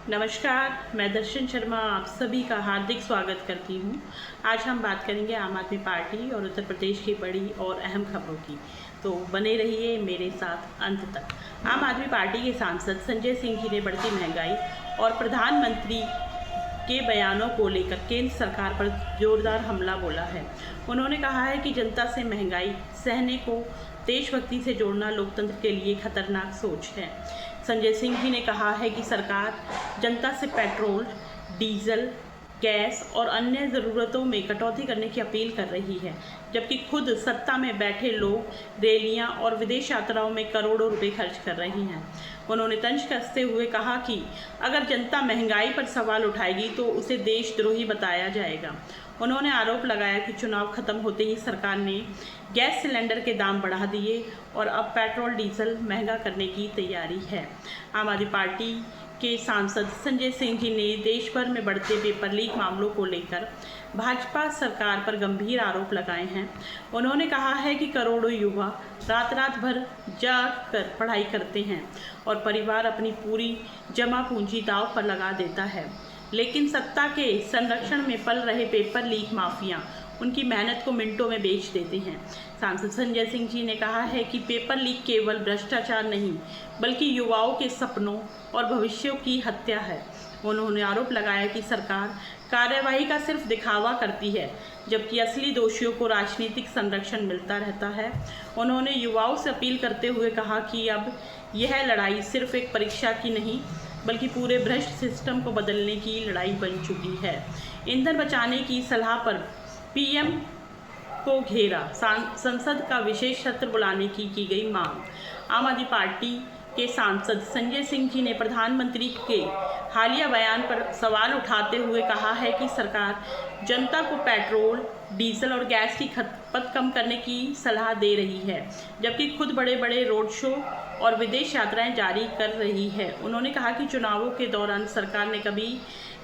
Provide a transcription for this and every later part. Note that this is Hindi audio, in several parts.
नमस्कार, मैं दर्शन शर्मा आप सभी का हार्दिक स्वागत करती हूँ। आज हम बात करेंगे आम आदमी पार्टी और उत्तर प्रदेश की बड़ी और अहम खबरों की। तो बने रहिए मेरे साथ अंत तक। आम आदमी पार्टी के सांसद संजय सिंह जी ने बढ़ती महंगाई और प्रधानमंत्री के बयानों को लेकर केंद्र सरकार पर जोरदार हमला बोला है। उन्होंने कहा है कि जनता से महंगाई सहने को देशभक्ति से जोड़ना लोकतंत्र के लिए खतरनाक सोच है। संजय सिंह जी ने कहा है कि सरकार जनता से पेट्रोल, डीजल, गैस और अन्य ज़रूरतों में कटौती करने की अपील कर रही है, जबकि खुद सत्ता में बैठे लोग रैलियां और विदेश यात्राओं में करोड़ों रुपए खर्च कर रही हैं। उन्होंने तंज कसते हुए कहा कि अगर जनता महंगाई पर सवाल उठाएगी तो उसे देशद्रोही बताया जाएगा। उन्होंने आरोप लगाया कि चुनाव खत्म होते ही सरकार ने गैस सिलेंडर के दाम बढ़ा दिए और अब पेट्रोल डीजल महंगा करने की तैयारी है। आम आदमी पार्टी के सांसद संजय सिंह जी ने देश भर में बढ़ते पेपर लीक मामलों को लेकर भाजपा सरकार पर गंभीर आरोप लगाए हैं। उन्होंने कहा है कि करोड़ों युवा रात भर जाग कर पढ़ाई करते हैं और परिवार अपनी पूरी जमा पूंजी दांव पर लगा देता है, लेकिन सत्ता के संरक्षण में पल रहे पेपर लीक माफिया उनकी मेहनत को मिनटों में बेच देते हैं। सांसद संजय सिंह जी ने कहा है कि पेपर लीक केवल भ्रष्टाचार नहीं बल्कि युवाओं के सपनों और भविष्य की हत्या है। उन्होंने आरोप लगाया कि सरकार कार्यवाही का सिर्फ दिखावा करती है, जबकि असली दोषियों को राजनीतिक संरक्षण मिलता रहता है। उन्होंने युवाओं से अपील करते हुए कहा कि अब यह लड़ाई सिर्फ एक परीक्षा की नहीं बल्कि पूरे भ्रष्ट सिस्टम को बदलने की लड़ाई बन चुकी है। ईंधन बचाने की सलाह पर पीएम को घेरा, संसद का विशेष सत्र बुलाने की गई मांग। आम आदमी पार्टी के सांसद संजय सिंह जी ने प्रधानमंत्री के हालिया बयान पर सवाल उठाते हुए कहा है कि सरकार जनता को पेट्रोल, डीजल और गैस की खपत कम करने की सलाह दे रही है, जबकि खुद बड़े बड़े रोड शो और विदेश यात्राएं जारी कर रही है। उन्होंने कहा कि चुनावों के दौरान सरकार ने कभी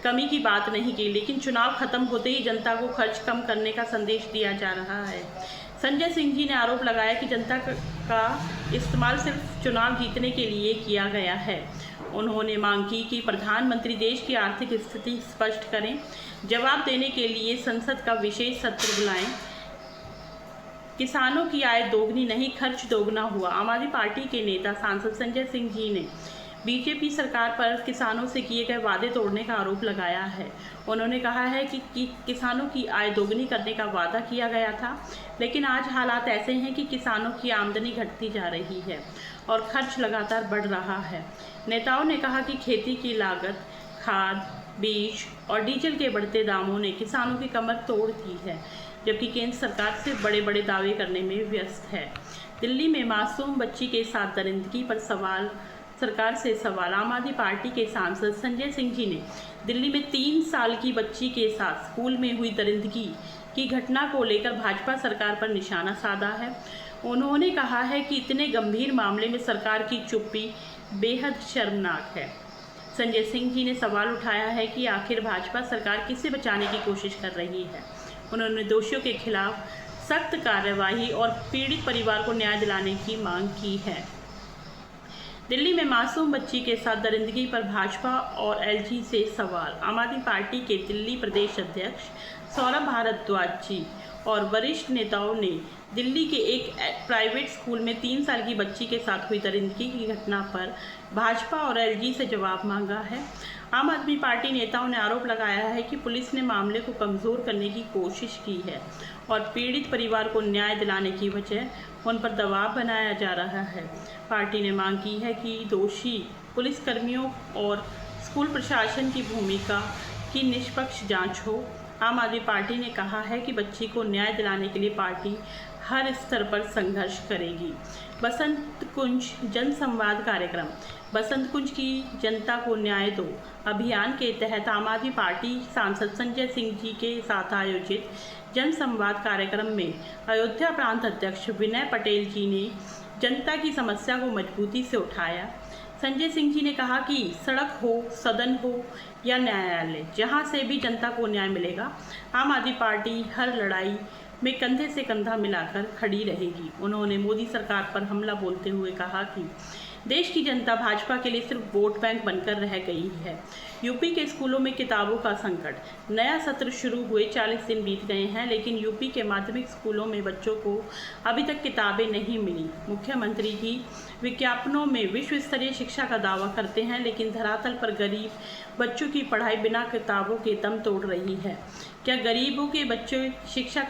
कमी की बात नहीं की, लेकिन चुनाव खत्म होते ही जनता को खर्च कम करने का संदेश दिया जा रहा है। संजय सिंह जी ने आरोप लगाया कि जनता का इस्तेमाल सिर्फ चुनाव जीतने के लिए किया गया है। उन्होंने मांग की कि प्रधानमंत्री देश की आर्थिक स्थिति स्पष्ट करें, जवाब देने के लिए संसद का विशेष सत्र बुलाएं। किसानों की आय दोगुनी नहीं, खर्च दोगुना हुआ। आम आदमी पार्टी के नेता सांसद संजय सिंह जी ने बीजेपी सरकार पर किसानों से किए गए वादे तोड़ने का आरोप लगाया है। उन्होंने कहा है कि किसानों की आय दोगुनी करने का वादा किया गया था, लेकिन आज हालात ऐसे हैं कि किसानों की आमदनी घटती जा रही है और खर्च लगातार बढ़ रहा है। नेताओं ने कहा कि खेती की लागत, खाद, बीज और डीजल के बढ़ते दामों ने किसानों की कमर तोड़ दी है, जबकि केंद्र सरकार सिर्फ बड़े बड़े दावे करने में व्यस्त है। दिल्ली में मासूम बच्ची के साथ दरिंदगी पर सरकार से सवाल। आम आदमी पार्टी के सांसद संजय सिंह जी ने दिल्ली में 3 साल की बच्ची के साथ स्कूल में हुई दरिंदगी की घटना को लेकर भाजपा सरकार पर निशाना साधा है। उन्होंने कहा है कि इतने गंभीर मामले में सरकार की चुप्पी बेहद शर्मनाक है। संजय सिंह जी ने सवाल उठाया है कि आखिर भाजपा सरकार किसे बचाने की कोशिश कर रही है। उन्होंने दोषियों के खिलाफ सख्त कार्रवाई और पीड़ित परिवार को न्याय दिलाने की मांग की है। दिल्ली में मासूम बच्ची के साथ दरिंदगी पर भाजपा और एलजी से सवाल। आम आदमी पार्टी के दिल्ली प्रदेश अध्यक्ष सौरभ भारद्वाज जी और वरिष्ठ नेताओं ने दिल्ली के एक प्राइवेट स्कूल में 3 साल की बच्ची के साथ हुई दरिंदगी की घटना पर भाजपा और एलजी से जवाब मांगा है। आम आदमी पार्टी नेताओं ने आरोप लगाया है कि पुलिस ने मामले को कमज़ोर करने की कोशिश की है और पीड़ित परिवार को न्याय दिलाने की वजह उन पर दबाव बनाया जा रहा है। पार्टी ने मांग की है कि दोषी पुलिसकर्मियों और स्कूल प्रशासन की भूमिका की निष्पक्ष जांच हो। आम आदमी पार्टी ने कहा है कि बच्ची को न्याय दिलाने के लिए पार्टी हर स्तर पर संघर्ष करेगी। बसंत कुंज जन संवाद कार्यक्रम। बसंत कुंज की जनता को न्याय दो अभियान के तहत आम आदमी पार्टी सांसद संजय सिंह जी के साथ आयोजित जन संवाद कार्यक्रम में अयोध्या प्रांत अध्यक्ष विनय पटेल जी ने जनता की समस्या को मजबूती से उठाया। संजय सिंह जी ने कहा कि सड़क हो, सदन हो या न्यायालय, जहां से भी जनता को न्याय मिलेगा, आम आदमी पार्टी हर लड़ाई में कंधे से कंधा मिलाकर खड़ी रहेगी। उन्होंने मोदी सरकार पर हमला बोलते हुए कहा कि देश की जनता भाजपा के लिए सिर्फ वोट बैंक बनकर रह गई है। यूपी के स्कूलों में किताबों का संकट। नया सत्र शुरू हुए 40 दिन बीत गए हैं, लेकिन यूपी के माध्यमिक स्कूलों में बच्चों को अभी तक किताबें नहीं मिली। मुख्यमंत्री ही विज्ञापनों में विश्व स्तरीय शिक्षा का दावा करते हैं, लेकिन धरातल पर गरीब बच्चों की पढ़ाई बिना किताबों के दम तोड़ रही है। क्या गरीबों के बच्चे शिक्षा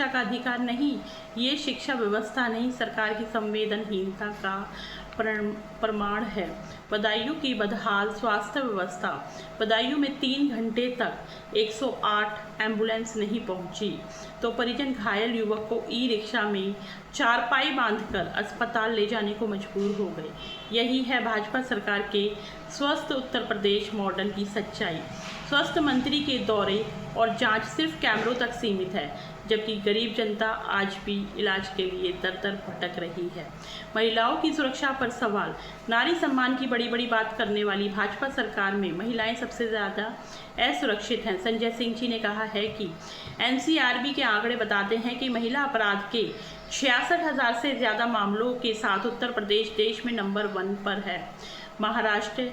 का अधिकार नहीं? ये शिक्षा व्यवस्था नहीं, सरकार की संवेदनहीनता का प्रमाण है। बदायूं की बदहाल स्वास्थ्य व्यवस्था। बदायूं में 3 घंटे तक 108 एम्बुलेंस नहीं पहुंची तो परिजन घायल युवक को ई रिक्शा में चारपाई बांधकर अस्पताल ले जाने को मजबूर हो गए। यही है भाजपा सरकार के स्वस्थ उत्तर प्रदेश मॉडल की सच्चाई। स्वास्थ्य मंत्री के दौरे और जांच सिर्फ कैमरों तक सीमित है, जबकि गरीब जनता आज भी इलाज के लिए दर दर भटक रही है। महिलाओं की सुरक्षा पर सवाल। नारी सम्मान की बड़ी बड़ी बात करने वाली भाजपा सरकार में महिलाएं सबसे ज़्यादा असुरक्षित हैं। संजय सिंह जी ने कहा है कि एनसीआरबी के आंकड़े बताते हैं कि महिला अपराध के 66,000 से ज़्यादा मामलों के साथ उत्तर प्रदेश देश में नंबर 1 पर है। महाराष्ट्र,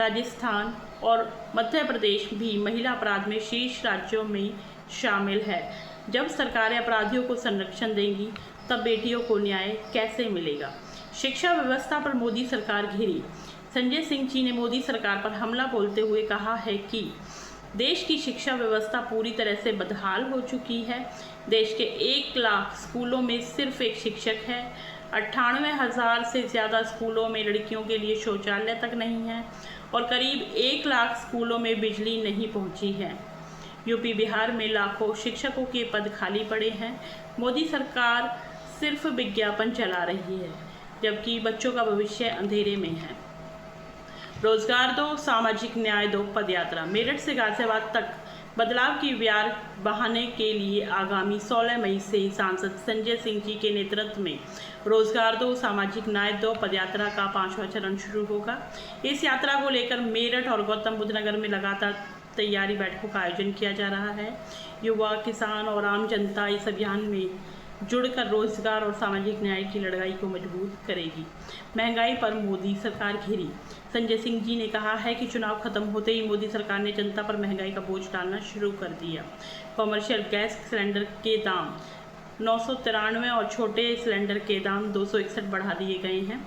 राजस्थान और मध्य प्रदेश भी महिला अपराध में शीर्ष राज्यों में शामिल है। जब सरकारें अपराधियों को संरक्षण देंगी, तब बेटियों को न्याय कैसे मिलेगा? शिक्षा व्यवस्था पर मोदी सरकार घिरी। संजय सिंह जी ने मोदी सरकार पर हमला बोलते हुए कहा है कि देश की शिक्षा व्यवस्था पूरी तरह से बदहाल हो चुकी है। देश के 1 लाख स्कूलों में सिर्फ एक शिक्षक है। 98,000 से ज़्यादा स्कूलों में लड़कियों के लिए शौचालय तक नहीं है और करीब 1 लाख स्कूलों में बिजली नहीं पहुंची है। यूपी बिहार में लाखों शिक्षकों के पद खाली पड़े हैं। मोदी सरकार सिर्फ विज्ञापन चला रही है, जबकि बच्चों का भविष्य अंधेरे में है। रोजगार दो, सामाजिक न्याय दो पदयात्रा। मेरठ से गाजियाबाद तक बदलाव की व्यार बहाने के लिए आगामी 16 मई से सांसद संजय सिंह जी के नेतृत्व में रोजगार दो, सामाजिक न्याय दो पदयात्रा का 5वां चरण शुरू होगा। इस यात्रा को लेकर मेरठ और गौतम बुद्ध नगर में लगातार तैयारी बैठकों का आयोजन किया जा रहा है। युवा, किसान और आम जनता इस अभियान में जुड़कर रोजगार और सामाजिक न्याय की लड़ाई को मजबूत करेगी। महंगाई पर मोदी सरकार घिरी। संजय सिंह जी ने कहा है कि चुनाव खत्म होते ही मोदी सरकार ने जनता पर महंगाई का बोझ डालना शुरू कर दिया। कॉमर्शियल गैस सिलेंडर के दाम 993 और छोटे सिलेंडर के दाम 261 बढ़ा दिए गए हैं।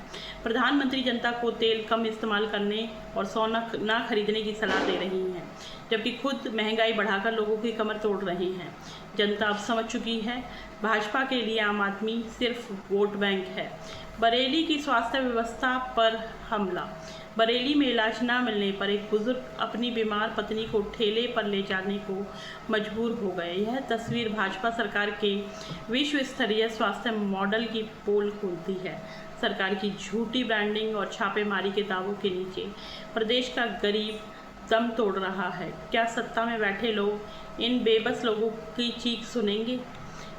प्रधानमंत्री जनता को तेल कम इस्तेमाल करने और सोना ना खरीदने की सलाह दे रही हैं, जबकि खुद महंगाई बढ़ाकर लोगों की कमर तोड़ रहे हैं। जनता अब समझ चुकी है, भाजपा के लिए आम आदमी सिर्फ वोट बैंक है। बरेली की स्वास्थ्य व्यवस्था पर हमला। बरेली में इलाज न मिलने पर एक बुजुर्ग अपनी बीमार पत्नी को ठेले पर ले जाने को मजबूर हो गए। यह तस्वीर भाजपा सरकार के विश्व स्तरीय स्वास्थ्य मॉडल की पोल खोलती है। सरकार की झूठी ब्रांडिंग और छापेमारी के दावों के नीचे प्रदेश का गरीब दम तोड़ रहा है। क्या सत्ता में बैठे लोग इन बेबस लोगों की चीख सुनेंगे?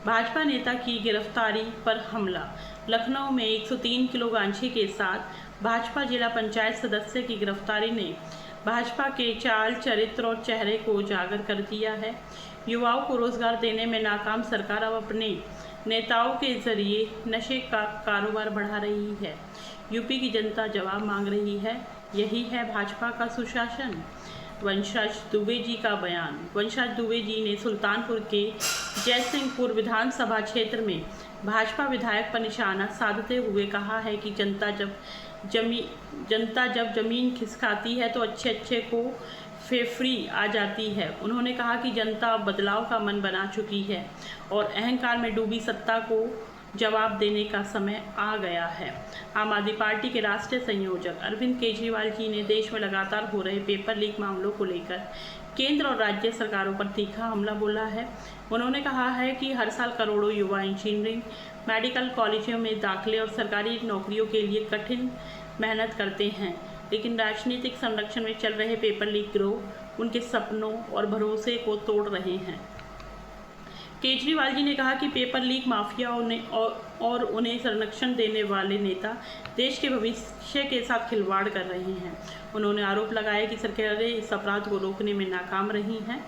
भाजपा नेता की गिरफ्तारी पर हमला। लखनऊ में 103 किलो गांजे के साथ भाजपा जिला पंचायत सदस्य की गिरफ्तारी ने भाजपा के चाल, चरित्र और चेहरे को उजागर कर दिया है। युवाओं को रोजगार देने में नाकाम सरकार अब अपने नेताओं के जरिए नशे का कारोबार बढ़ा रही है। यूपी की जनता जवाब मांग रही है। यही है भाजपा का सुशासन। वंशराज दुबे जी का बयान। वंशराज दुबे जी ने सुल्तानपुर के जयसिंहपुर विधानसभा क्षेत्र में भाजपा विधायक पर निशाना साधते हुए कहा है कि जनता जब जमीन खिसकाती है तो अच्छे को फेफड़ी आ जाती है। उन्होंने कहा कि जनता बदलाव का मन बना चुकी है और अहंकार में डूबी सत्ता को जवाब देने का समय आ गया है। आम आदमी पार्टी के राष्ट्रीय संयोजक अरविंद केजरीवाल जी ने देश में लगातार हो रहे पेपर लीक मामलों को लेकर केंद्र और राज्य सरकारों पर तीखा हमला बोला है। उन्होंने कहा है कि हर साल करोड़ों युवा इंजीनियरिंग, मेडिकल कॉलेजों में दाखिले और सरकारी नौकरियों के लिए कठिन मेहनत करते हैं, लेकिन राजनीतिक संरक्षण में चल रहे पेपर लीक गिरोह उनके सपनों और भरोसे को तोड़ रहे हैं। केजरीवाल जी ने कहा कि पेपर लीक माफिया और उन्हें संरक्षण देने वाले नेता देश के भविष्य के साथ खिलवाड़ कर रहे हैं। उन्होंने आरोप लगाया कि सरकारें इस अपराध को रोकने में नाकाम रही हैं।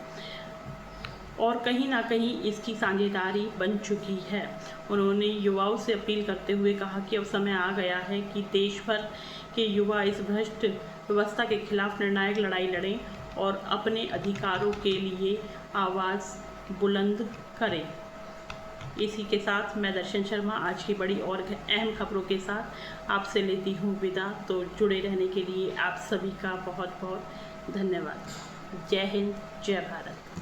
और कहीं ना कहीं इसकी साझेदारी बन चुकी है। उन्होंने युवाओं से अपील करते हुए कहा कि अब समय आ गया है कि देश भर के युवा इस भ्रष्ट व्यवस्था के खिलाफ निर्णायक लड़ाई लड़ें और अपने अधिकारों के लिए आवाज़ बुलंद करें। इसी के साथ मैं दर्शन शर्मा आज की बड़ी और अहम खबरों के साथ आपसे लेती हूँ विदा। तो जुड़े रहने के लिए आप सभी का बहुत बहुत धन्यवाद। जय हिंद, जय भारत।